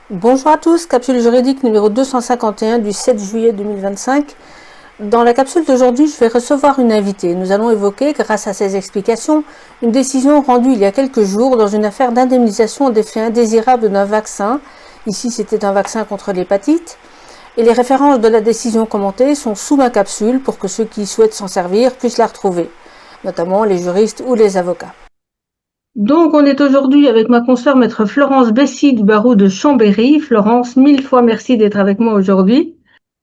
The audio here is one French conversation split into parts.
Bonjour à tous, capsule juridique numéro 251 du 7 juillet 2025. Dans la capsule d'aujourd'hui, je vais recevoir une invitée. Nous allons évoquer, grâce à ses explications, une décision rendue il y a quelques jours dans une affaire d'indemnisation d'effets indésirables d'un vaccin. Ici, c'était un vaccin contre l'hépatite. Et les références de la décision commentée sont sous ma capsule pour que ceux qui souhaitent s'en servir puissent la retrouver, notamment les juristes ou les avocats. Donc, on est aujourd'hui avec ma consoeur maître Florence Bessy du barreau de Chambéry. Florence, mille fois merci d'être avec moi aujourd'hui.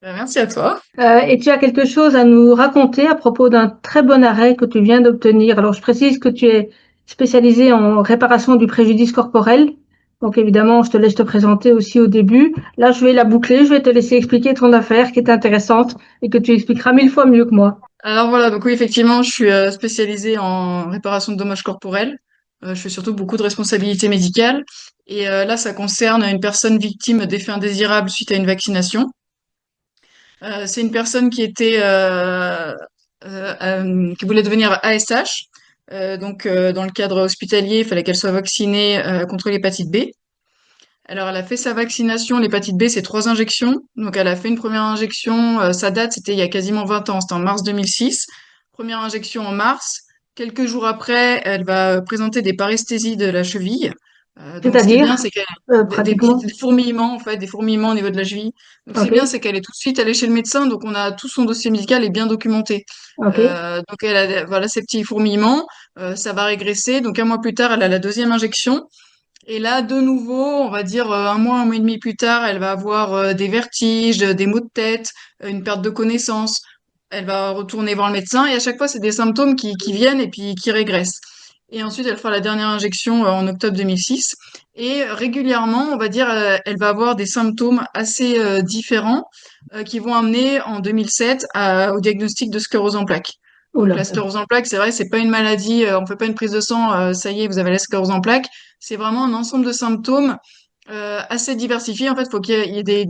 Merci à toi. Et tu as quelque chose à nous raconter à propos d'un très bon arrêt que tu viens d'obtenir. Alors, je précise que tu es spécialisé en réparation du préjudice corporel. Donc, évidemment, je te laisse te présenter aussi au début. Là, je vais la boucler. Je vais te laisser expliquer ton affaire qui est intéressante et que tu expliqueras mille fois mieux que moi. Alors voilà, donc oui, effectivement, je suis spécialisée en réparation de dommages corporels. Je fais surtout beaucoup de responsabilités médicales. Et là, ça concerne une personne victime d'effets indésirables suite à une vaccination. C'est une personne qui était qui voulait devenir ASH. Dans le cadre hospitalier, il fallait qu'elle soit vaccinée contre l'hépatite B. Alors, elle a fait sa vaccination. L'hépatite B, c'est 3 injections. Donc, elle a fait une première injection. Sa date, c'était il y a quasiment 20 ans. C'était en mars 2006. Première injection en mars. Quelques jours après, elle va présenter des paresthésies de la cheville. Donc, ce qui est bien, C'est-à-dire, c'est qu'elle des pratiquement. petits fourmillements, en fait, des fourmillements au niveau de la cheville. Donc, ce qui est OK. bien, c'est qu'elle est tout de suite allée chez le médecin. Donc, on a tout son dossier médical est bien documenté. OK. Donc, elle a, voilà, ces petits fourmillements. Ça va régresser. Donc, un mois plus tard, elle a la deuxième injection. Et là, de nouveau, on va dire un mois et demi plus tard, elle va avoir des vertiges, des maux de tête, une perte de connaissance. Elle va retourner voir le médecin et à chaque fois, c'est des symptômes qui viennent et puis qui régressent. Et ensuite, elle fera la dernière injection en octobre 2006. Et régulièrement, on va dire, elle va avoir des symptômes assez différents qui vont amener en 2007 au diagnostic de sclérose en plaques. Donc Oula. la sclérose en plaques, c'est vrai, c'est pas une maladie, on fait pas une prise de sang, ça y est, vous avez la sclérose en plaques. C'est vraiment un ensemble de symptômes assez diversifiés. En fait, il faut qu'il y ait des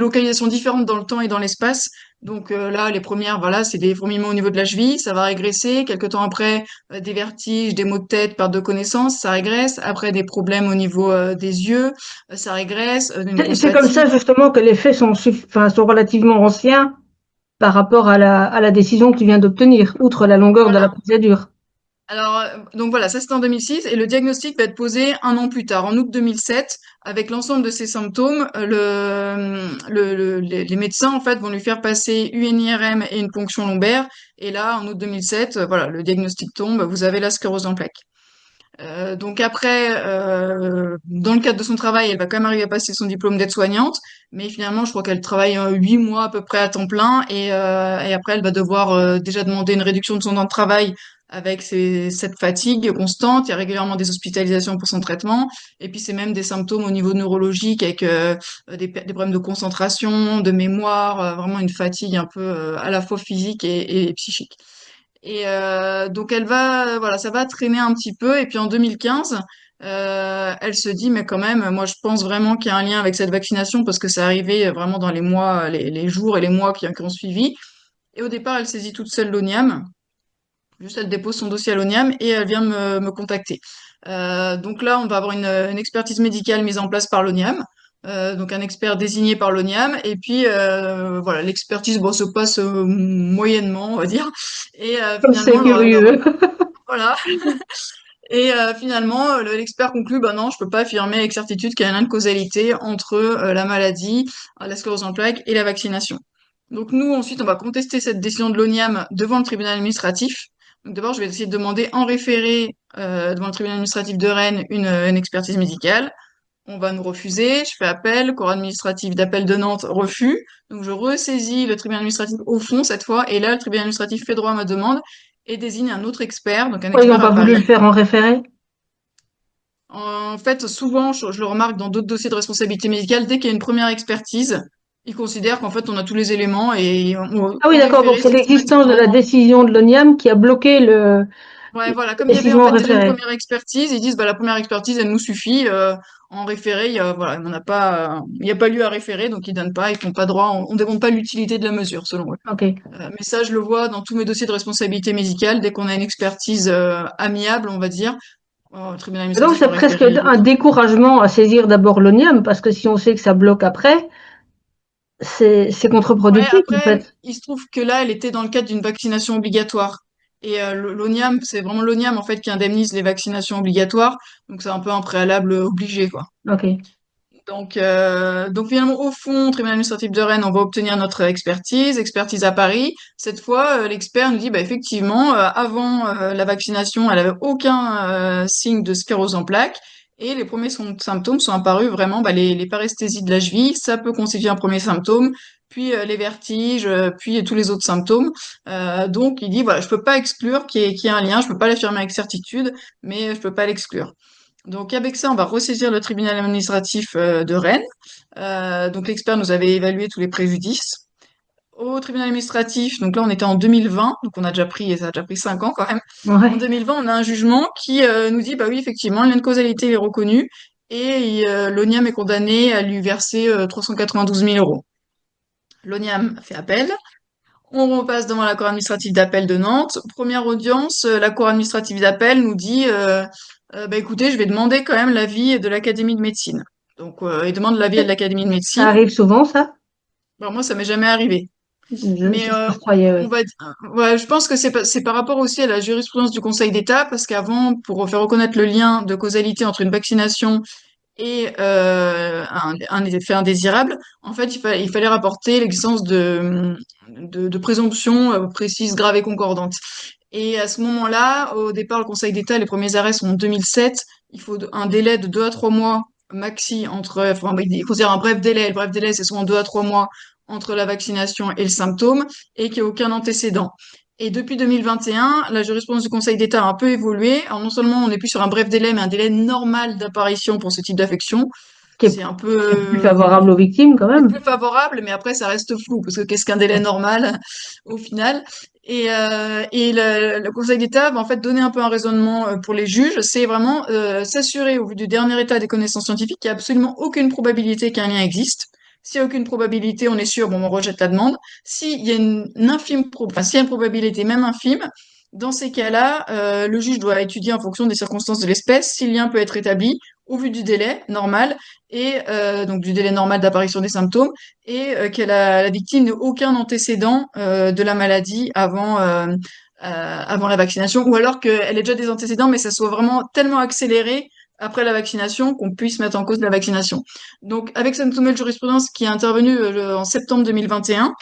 localisations différentes dans le temps et dans l'espace. Donc là, les premières, voilà, c'est des fourmillements au niveau de la cheville, ça va régresser. Quelque temps après, des vertiges, des maux de tête, perte de connaissance, ça régresse. Après, des problèmes au niveau des yeux, ça régresse. Une C'est grosse c'est comme ça fatigue. justement que les faits sont relativement anciens par rapport à la décision que tu viens d'obtenir, outre la longueur de la Voilà. procédure. Alors, donc voilà, ça c'était en 2006 et le diagnostic va être posé un an plus tard, en août 2007, avec l'ensemble de ces symptômes. Les médecins en fait vont lui faire passer une IRM et une ponction lombaire. Et là, en août 2007, voilà, le diagnostic tombe, vous avez la sclérose en plaques. Donc après, dans le cadre de son travail, elle va quand même arriver à passer son diplôme d'aide-soignante, mais finalement, je crois qu'elle travaille 8 mois à peu près à temps plein, et après, elle va devoir déjà demander une réduction de son temps de travail avec cette fatigue constante. Il y a régulièrement des hospitalisations pour son traitement, et puis c'est même des symptômes au niveau neurologique avec des problèmes de concentration, de mémoire, vraiment une fatigue un peu à la fois physique et psychique. Et donc elle va, voilà, ça va traîner un petit peu. Et puis en 2015, elle se dit, mais quand même, moi je pense vraiment qu'il y a un lien avec cette vaccination parce que ça arrivait vraiment dans les mois, les jours et les mois qui ont suivi. Et au départ, elle saisit toute seule l'ONIAM. Juste, elle dépose son dossier à l'ONIAM et elle vient me contacter. Donc là, on va avoir une expertise médicale mise en place par l'ONIAM. Donc un expert désigné par l'ONIAM. Et puis voilà, l'expertise bon, se passe moyennement, on va dire. Et Comme c'est finalement, curieux. voilà. Et finalement, l'expert conclut, bah non, je peux pas affirmer avec certitude qu'il y a un lien de causalité entre la maladie, la sclérose en plaques et la vaccination. Donc nous, ensuite, on va contester cette décision de l'ONIAM devant le tribunal administratif. Donc d'abord, je vais essayer de demander en référé devant le tribunal administratif de Rennes une expertise médicale. On va nous refuser, je fais appel, cour administratif d'appel de Nantes refus. Donc je ressaisis le tribunal administratif au fond cette fois, et là, le tribunal administratif fait droit à ma demande et désigne un autre expert, donc un Pourquoi ils n'ont expert pas à voulu le Paris. faire en référé? En fait, souvent, je le remarque dans d'autres dossiers de responsabilité médicale, dès qu'il y a une première expertise, ils considèrent qu'en fait, on a tous les éléments et Ah oui, en d'accord. Donc référé, c'est l'existence de la systématiquement. décision de l'ONIAM qui a bloqué Ouais, la voilà, comme il y avait en décision en fait déjà une référé. première expertise, ils disent bah la première expertise, elle nous suffit. En référé, voilà, on n'a pas, il n'y a pas lieu à référer, donc ils donnent pas, ils font pas droit, on ne demande pas l'utilité de la mesure, selon eux. Ok. Mais ça, je le vois dans tous mes dossiers de responsabilité médicale, dès qu'on a une expertise amiable, on va dire. Au tribunal Et donc, administratif c'est de presque référer. un découragement à saisir d'abord l'ONIAM, parce que si on sait que ça bloque après, c'est Ouais, contre-productif, en après, fait. il se trouve que là, elle était dans le cadre d'une vaccination obligatoire. Et l'ONIAM, c'est vraiment l'ONIAM en fait qui indemnise les vaccinations obligatoires. Donc c'est un peu un préalable obligé, quoi. OK. Donc finalement, au fond, tribunal administratif de Rennes, on va obtenir notre expertise à Paris. Cette fois, l'expert nous dit, bah effectivement, avant la vaccination, elle avait aucun signe de sclérose en plaques, et les premiers symptômes sont apparus vraiment, bah, les paresthésies de la cheville, ça peut constituer un premier symptôme, puis les vertiges, puis tous les autres symptômes. Donc il dit, voilà, je peux pas exclure qu'il y ait un lien, je peux pas l'affirmer avec certitude, mais je peux pas l'exclure. Donc avec ça, on va ressaisir le tribunal administratif de Rennes. Donc l'expert nous avait évalué tous les préjudices. Au tribunal administratif, donc là on était en 2020, donc ça a déjà pris 5 ans quand même. En Ouais. 2020, on a un jugement qui nous dit, bah oui, effectivement, le lien de causalité est reconnu et l'ONIAM est condamné à lui verser 392 000 euros. L'ONIAM fait appel. On repasse devant la cour administrative d'appel de Nantes. Première audience, la cour administrative d'appel nous dit bah écoutez, je vais demander quand même l'avis de l'Académie de médecine. Donc, il demande l'avis de l'Académie de Ça médecine. arrive souvent, ça? Alors moi, ça m'est jamais arrivé. Mais C'est ce que je croyais, on oui. va, ouais, je pense que c'est par rapport aussi à la jurisprudence du Conseil d'État, parce qu'avant, pour faire reconnaître le lien de causalité entre une vaccination et un effet indésirable, en fait, il fallait rapporter l'existence de présomptions précises, graves et concordantes. Et à ce moment-là, au départ, le Conseil d'État, les premiers arrêts sont en 2007. Il faut un délai de 2 à 3 mois maxi entre, enfin, il considère un bref délai. Le bref délai, c'est souvent 2 à 3 mois entre la vaccination et le symptôme, et qu'il n'y a aucun antécédent. Et depuis 2021, la jurisprudence du Conseil d'État a un peu évolué. Alors non seulement on n'est plus sur un bref délai, mais un délai normal d'apparition pour ce type d'affection. Qui C'est un peu est plus favorable aux victimes, quand c'est même. plus favorable, mais après ça reste flou parce que qu'est-ce qu'un délai normal au final? Et le Conseil d'État va en fait donner un peu un raisonnement pour les juges. C'est vraiment s'assurer au vu du dernier état des connaissances scientifiques qu'il n'y a absolument aucune probabilité qu'un lien existe. S'il n'y a aucune probabilité, on est sûr, bon, on rejette la demande. S'il y a une infime enfin, s'il y a une probabilité, même infime, dans ces cas-là, le juge doit étudier en fonction des circonstances de l'espèce si le lien peut être établi au vu du délai normal et donc du délai normal d'apparition des symptômes et que la victime n'ait aucun antécédent de la maladie avant la vaccination ou alors qu'elle ait déjà des antécédents mais ça soit vraiment tellement accéléré après la vaccination qu'on puisse mettre en cause la vaccination. Donc avec cette nouvelle jurisprudence qui est intervenue en septembre 2021,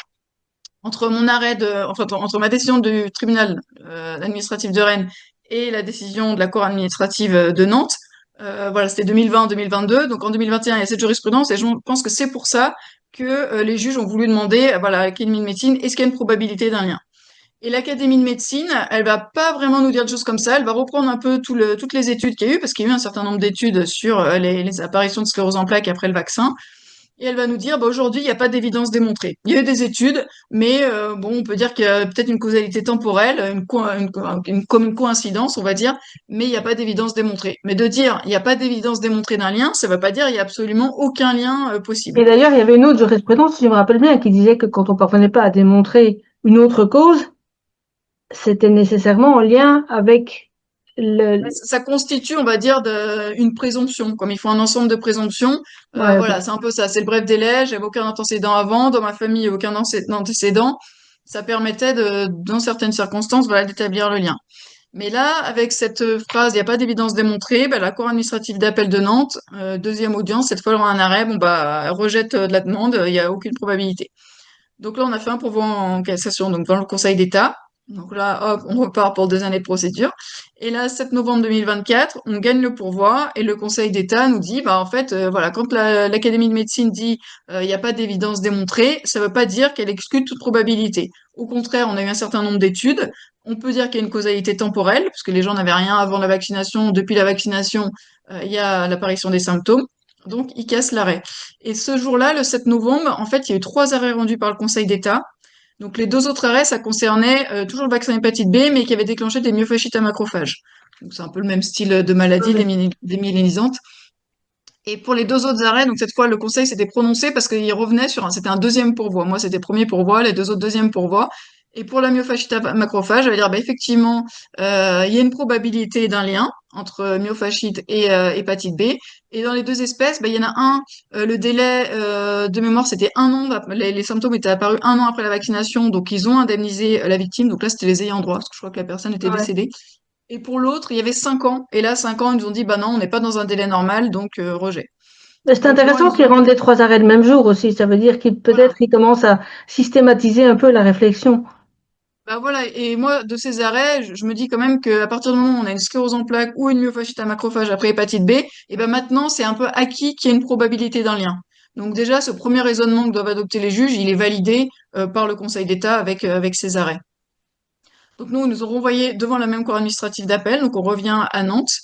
entre mon arrêt enfin, entre ma décision du tribunal administratif de Rennes et la décision de la cour administrative de Nantes, voilà, c'était 2020-2022. Donc en 2021, il y a cette jurisprudence et je pense que c'est pour ça que les juges ont voulu demander, voilà, à l'Académie de médecine, est-ce qu'il y a une probabilité d'un lien? Et l'Académie de médecine, elle va pas vraiment nous dire des choses comme ça. Elle va reprendre un peu toutes les études qu'il y a eu, parce qu'il y a eu un certain nombre d'études sur les apparitions de sclérose en plaques après le vaccin. Et elle va nous dire, bah, aujourd'hui, il n'y a pas d'évidence démontrée. Il y a eu des études, mais bon, on peut dire qu'il y a peut-être une causalité temporelle, comme une coïncidence, on va dire, mais il n'y a pas d'évidence démontrée. Mais de dire, il n'y a pas d'évidence démontrée d'un lien, ça ne veut pas dire il n'y a absolument aucun lien possible. Et d'ailleurs, il y avait une autre jurisprudence, si je me rappelle bien, qui disait que quand on parvenait pas à démontrer une autre cause, c'était nécessairement en lien avec le... Ça constitue, on va dire, une présomption. Comme il faut un ensemble de présomptions, Ouais, ok. voilà, c'est un peu ça. C'est le bref délai. J'avais aucun antécédent avant. Dans ma famille, il y a aucun antécédent. Ça permettait dans certaines circonstances, voilà, d'établir le lien. Mais là, avec cette phrase, il n'y a pas d'évidence démontrée, bah, la Cour administrative d'appel de Nantes, deuxième audience, cette fois, elle aura un arrêt, bon, bah, elle rejette de la demande, il n'y a aucune probabilité. Donc là, on a fait un pourvoi en cassation, donc dans le Conseil d'État. Donc là, hop, on repart pour 2 années de procédure. Et là, 7 novembre 2024, on gagne le pourvoi et le Conseil d'État nous dit, bah en fait, voilà, quand l'Académie de médecine dit il n'y a pas d'évidence démontrée, ça ne veut pas dire qu'elle exclut toute probabilité. Au contraire, on a eu un certain nombre d'études. On peut dire qu'il y a une causalité temporelle, puisque les gens n'avaient rien avant la vaccination. Depuis la vaccination, il y a l'apparition des symptômes. Donc, ils cassent l'arrêt. Et ce jour-là, le 7 novembre, en fait, il y a eu 3 arrêts rendus par le Conseil d'État. Donc les 2 autres arrêts, ça concernait toujours le vaccin hépatite B, mais qui avait déclenché des myofascites à macrophages. Donc c'est un peu le même style de maladie, Ok. démyélinisante. Et pour les 2 autres arrêts, donc cette fois le Conseil s'était prononcé parce qu'il revenait c'était un deuxième pourvoi. Moi c'était premier pourvoi, les 2 autres deuxième pourvoi. Et pour la myofasciite à macrophage, ça veut dire bah, effectivement il y a une probabilité d'un lien entre myofasciite et hépatite B. Et dans les deux espèces, bah, il y en a un, le délai de mémoire, c'était 1 an. Les symptômes étaient apparus 1 an après la vaccination, donc ils ont indemnisé la victime. Donc là, c'était les ayants droit, parce que je crois que la personne était Ouais. décédée. Et pour l'autre, il y avait 5 ans. Et là, 5 ans, ils nous ont dit, bah non, on n'est pas dans un délai normal, donc rejet. Mais c'est Donc moi, intéressant ils qu'ils ont... rendent les 3 arrêts le même jour aussi. Ça veut dire qu'ils peut-être Voilà. ils commencent à systématiser un peu la réflexion. Bah voilà, et moi, de ces arrêts, je me dis quand même qu'à partir du moment où on a une sclérose en plaques ou une myofasciite à macrophage après hépatite B, et ben maintenant, c'est un peu acquis qu'il y a une probabilité d'un lien. Donc déjà, ce premier raisonnement que doivent adopter les juges, il est validé par le Conseil d'État avec ces arrêts. Donc nous, ils nous ont renvoyés devant la même cour administrative d'appel, donc on revient à Nantes.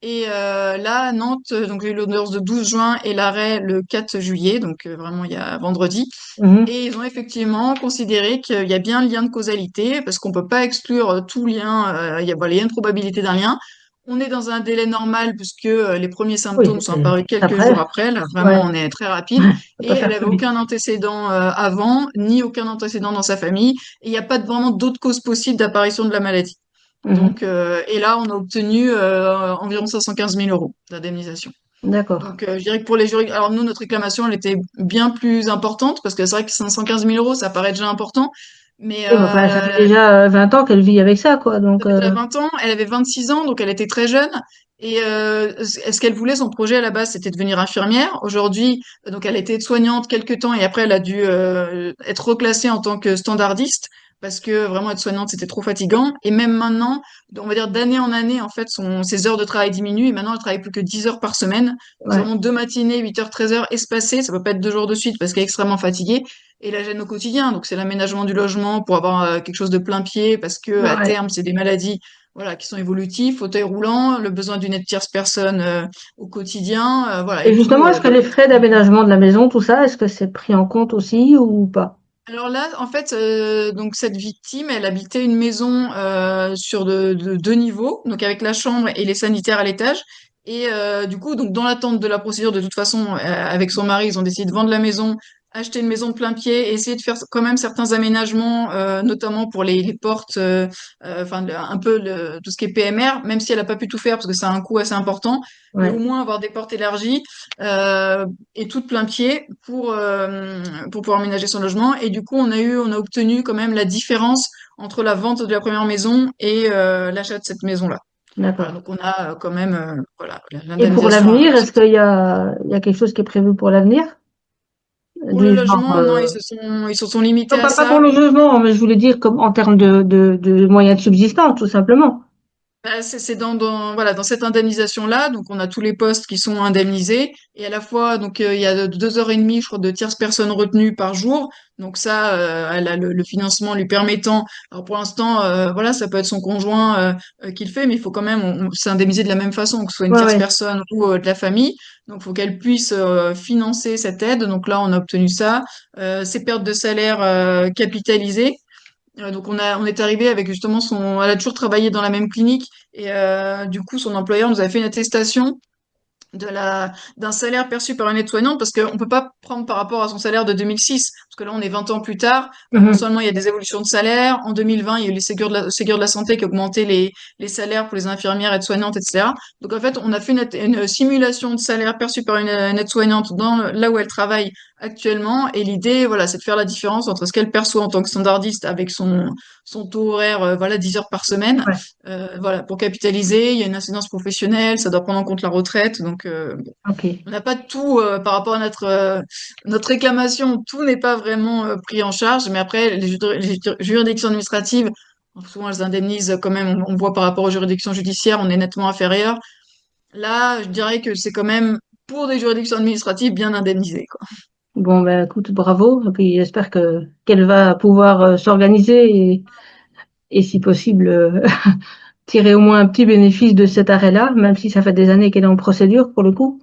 Et là, à Nantes, donc j'ai eu l'audience de 12 juin et l'arrêt le 4 juillet, donc vraiment il y a vendredi. Mhm. Et ils ont effectivement considéré qu'il y a bien un lien de causalité, parce qu'on peut pas exclure tout lien, voilà, il y a une probabilité d'un lien. On est dans un délai normal, puisque les premiers Oui, symptômes sont apparus c'est quelques jours après. après. Là, vraiment, Ouais. on est très rapide. Faut Et pas elle faire avait plus vite. aucun antécédent avant, ni aucun antécédent dans sa famille. Et il n'y a pas vraiment d'autres causes possibles d'apparition de la maladie. Mhm. Donc, et là, on a obtenu environ 515 000 euros d'indemnisation. D'accord. Donc, je dirais que pour les jurys, alors nous, notre réclamation, elle était bien plus importante, parce que c'est vrai que 515 000 euros, ça paraît déjà important, mais Oui, mais enfin, ça fait déjà 20 ans qu'elle vit avec ça, quoi. Donc, ça fait déjà 20 ans, elle avait 26 ans, donc elle était très jeune, et ce qu'elle voulait, son projet à la base, c'était de devenir infirmière. Aujourd'hui, donc elle était aide-soignante quelques temps, et après, elle a dû être reclassée en tant que standardiste, parce que vraiment être soignante, c'était trop fatigant. Et même maintenant, on va dire d'année en année, en fait, ses heures de travail diminuent, et maintenant, elle travaille plus que 10 heures par semaine. Donc, c'est ouais. vraiment 2 matinées, 8 heures, 13 heures espacées. Ça peut pas être 2 jours de suite parce qu'elle est extrêmement fatiguée. Et la gêne au quotidien, donc c'est l'aménagement du logement pour avoir quelque chose de plein pied, parce que à Ouais. terme, c'est des maladies, voilà, qui sont évolutives, fauteuil roulant, le besoin d'une aide tierce personne au quotidien, voilà, Et et tout. justement, est-ce que les frais d'aménagement de la maison, tout ça, est-ce que c'est pris en compte aussi ou pas? Alors là, en fait, donc cette victime, elle habitait une maison sur de 2 niveaux, donc avec la chambre et les sanitaires à l'étage. Et du coup, donc dans l'attente de la procédure, de toute façon, avec son mari, ils ont décidé de vendre la maison, acheter une maison de plein pied, et essayer de faire quand même certains aménagements, notamment pour les portes, enfin un peu tout ce qui est PMR, même si elle n'a pas pu tout faire parce que ça a un coût assez important, mais au Ouais. moins avoir des portes élargies. Euh, et tout de plein pied pour pouvoir aménager son logement. Et du coup, on a obtenu quand même la différence entre la vente de la première maison et l'achat de cette maison-là. Voilà, D'accord. donc on a quand même voilà, Et pour l'indemnisation à l'avenir, est-ce accepter. qu'il y a quelque chose qui est prévu pour l'avenir? Pour le Du genre, logement, non, ils se sont limités non, à pas pour ça. le logement, mais je voulais dire comme en termes de moyens de subsistance, tout simplement. Bah, c'est voilà, dans cette indemnisation-là, donc on a tous les postes qui sont indemnisés, et à la fois, donc il y a 2 heures et demie, je crois, de tierces personnes retenues par jour. Donc ça, elle a le financement lui permettant. Alors pour l'instant, voilà, ça peut être son conjoint qui le fait, mais il faut quand même c'est indemnisé de la même façon, que ce soit une Ouais, tierce ouais. personne ou de la famille. Donc il faut qu'elle puisse financer cette aide. Donc là, on a obtenu ça. Ses pertes de salaire capitalisées. Donc on est arrivé avec justement elle a toujours travaillé dans la même clinique, et du coup son employeur nous a fait une attestation d'un salaire perçu par une aide-soignante, parce qu'on peut pas prendre par rapport à son salaire de 2006, parce que là on est 20 ans plus tard. Non Mhm. seulement il y a des évolutions de salaire, en 2020 il y a eu les Ségur de la santé qui a augmenté les salaires pour les infirmières, aides-soignantes, etc. Donc en fait on a fait une simulation de salaire perçu par une aide-soignante là où elle travaille actuellement, et l'idée, voilà, c'est de faire la différence entre ce qu'elle perçoit en tant que standardiste avec son taux horaire, voilà, 10 heures par semaine, Ouais. voilà, pour capitaliser. Il y a une incidence professionnelle, ça doit prendre en compte la retraite. Donc, bon, Ok. on n'a pas tout par rapport à notre réclamation. Tout n'est pas vraiment pris en charge. Mais après, les juridictions administratives, souvent, elles indemnisent quand même. On voit par rapport aux juridictions judiciaires, on est nettement inférieur. Là, je dirais que c'est quand même pour des juridictions administratives bien indemnisé, quoi. Bon, ben, écoute, bravo. Et puis, j'espère qu'elle va pouvoir s'organiser et, si possible, tirer au moins un petit bénéfice de cet arrêt-là, même si ça fait des années qu'elle est en procédure pour le coup.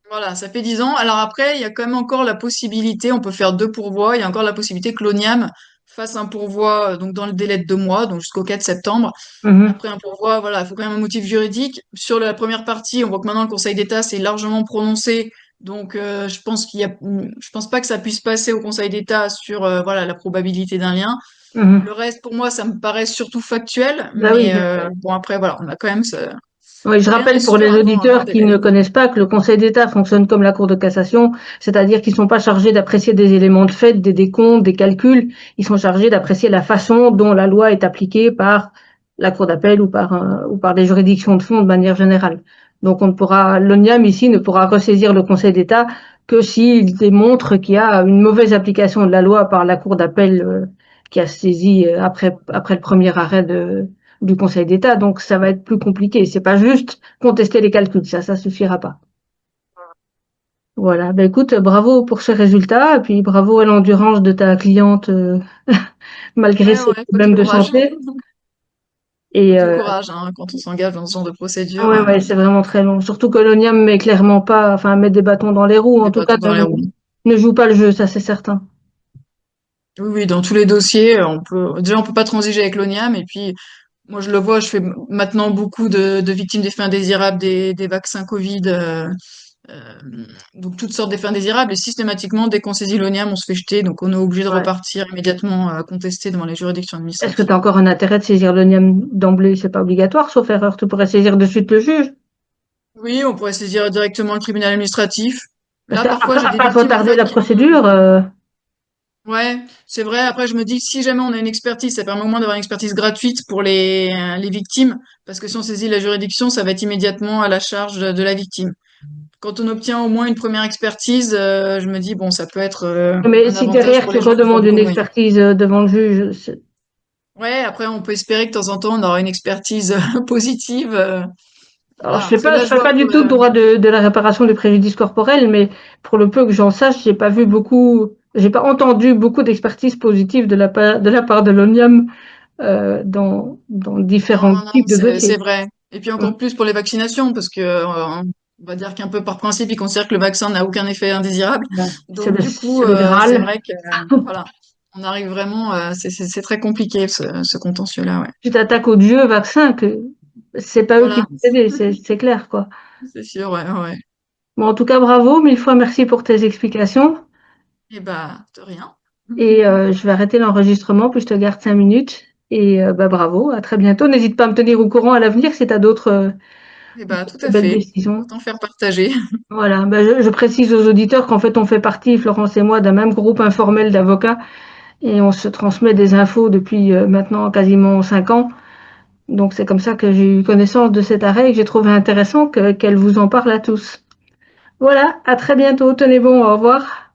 Voilà, ça fait 10 ans. Alors après, il y a quand même encore la possibilité, on peut faire 2 pourvois, il y a encore la possibilité que l'ONIAM fasse un pourvoi donc dans le délai de 2 mois, donc jusqu'au 4 septembre. Mhm. Après un pourvoi, voilà, il faut quand même un motif juridique. Sur la première partie, on voit que maintenant le Conseil d'État s'est largement prononcé, donc je pense pas que ça puisse passer au Conseil d'État sur voilà la probabilité d'un lien. Le Mhm. reste, pour moi, ça me paraît surtout factuel, Bah oui, mais bon après voilà, on a quand même ça. Oui, je Rien n'est rappelle pour sûr les avant un long auditeurs qui délai. ne connaissent pas que le Conseil d'État fonctionne comme la Cour de cassation, c'est-à-dire qu'ils ne sont pas chargés d'apprécier des éléments de fait, des décomptes, des calculs, ils sont chargés d'apprécier la façon dont la loi est appliquée par la Cour d'appel ou par des juridictions de fond de manière générale. Donc l'ONIAM ici ne pourra ressaisir le Conseil d'État que s'il démontre qu'il y a une mauvaise application de la loi par la Cour d'appel qui a saisi après le premier arrêt du Conseil d'État, donc ça va être plus compliqué. C'est pas juste contester les calculs, ça suffira pas. Voilà, ben écoute, bravo pour ce résultat, et puis bravo à l'endurance de ta cliente malgré Ouais, ses ouais, faut du problèmes de courage. santé. Faut Et du courage, hein, quand on s'engage dans ce genre de procédure, ouais, ouais, c'est vraiment très long. Surtout que l'ONIAM met clairement pas, enfin, met des bâtons dans les roues. En des tout cas, bâtons dans les roues. ne joue pas le jeu, ça c'est certain. Oui, oui, dans tous les dossiers, on peut pas transiger avec l'ONIAM, et puis, moi, je le vois, je fais maintenant beaucoup de victimes d'effets indésirables des vaccins Covid, euh, donc toutes sortes d'effets indésirables, et systématiquement, dès qu'on saisit l'ONIAM, on se fait jeter, donc on est obligé de Ouais. repartir immédiatement contester devant les juridictions Est-ce que tu as administratives. encore un intérêt de saisir l'ONIAM d'emblée? C'est pas obligatoire, sauf erreur. Tu pourrais saisir de suite le juge. Oui, on pourrait saisir directement le tribunal administratif. Là, parfois, Après, j'ai des après, faut victimes, en tarder fait, la qui ont... procédure. Ouais, c'est vrai. Après, je me dis que si jamais on a une expertise, ça permet au moins d'avoir une expertise gratuite pour les victimes, parce que si on saisit la juridiction, ça va être immédiatement à la charge de la victime. Quand on obtient au moins une première expertise, je me dis, bon, ça peut être Mais un si avantage derrière pour tu les gens qui ont redemandes beaucoup une de moyens. expertise devant le juge, Ouais, après, on peut espérer que de temps en temps, on aura une expertise positive. alors Voilà, parce que là, je je fais vois pas pour du tout le droit de la réparation du préjudice corporel, mais pour le peu que j'en sache, j'ai pas entendu beaucoup d'expertises positives de la part de l'ONIAM dans Non, différents non, non, types de c'est dossiers. vrai. Et puis Mm. encore plus pour les vaccinations, parce que on va dire qu'un peu par principe, ils considèrent que le vaccin n'a aucun effet indésirable. Ouais. Donc du coup, C'est le c'est Graal. vrai que voilà, on arrive vraiment, c'est très compliqué ce contentieux-là, ouais. Tu t'attaques au dieu vaccin que c'est pas eux qui Voilà, vont t'aider, c'est clair, quoi. c'est sûr, ouais, ouais. Bon, en tout cas, bravo, mille fois merci pour tes explications. Et bah, de rien. Et je vais arrêter l'enregistrement, puis je te garde 5 minutes. Et bah, bravo, à très bientôt. N'hésite pas à me tenir au courant à l'avenir si tu as Et bah, tout d'autres à belles fait. décisions. Autant faire partager. Voilà, bah, je précise aux auditeurs qu'en fait, on fait partie, Florence et moi, d'un même groupe informel d'avocats et on se transmet des infos depuis maintenant quasiment 5 ans. Donc, c'est comme ça que j'ai eu connaissance de cet arrêt et que j'ai trouvé intéressant qu'elle vous en parle à tous. Voilà, à très bientôt. Tenez bon, au revoir.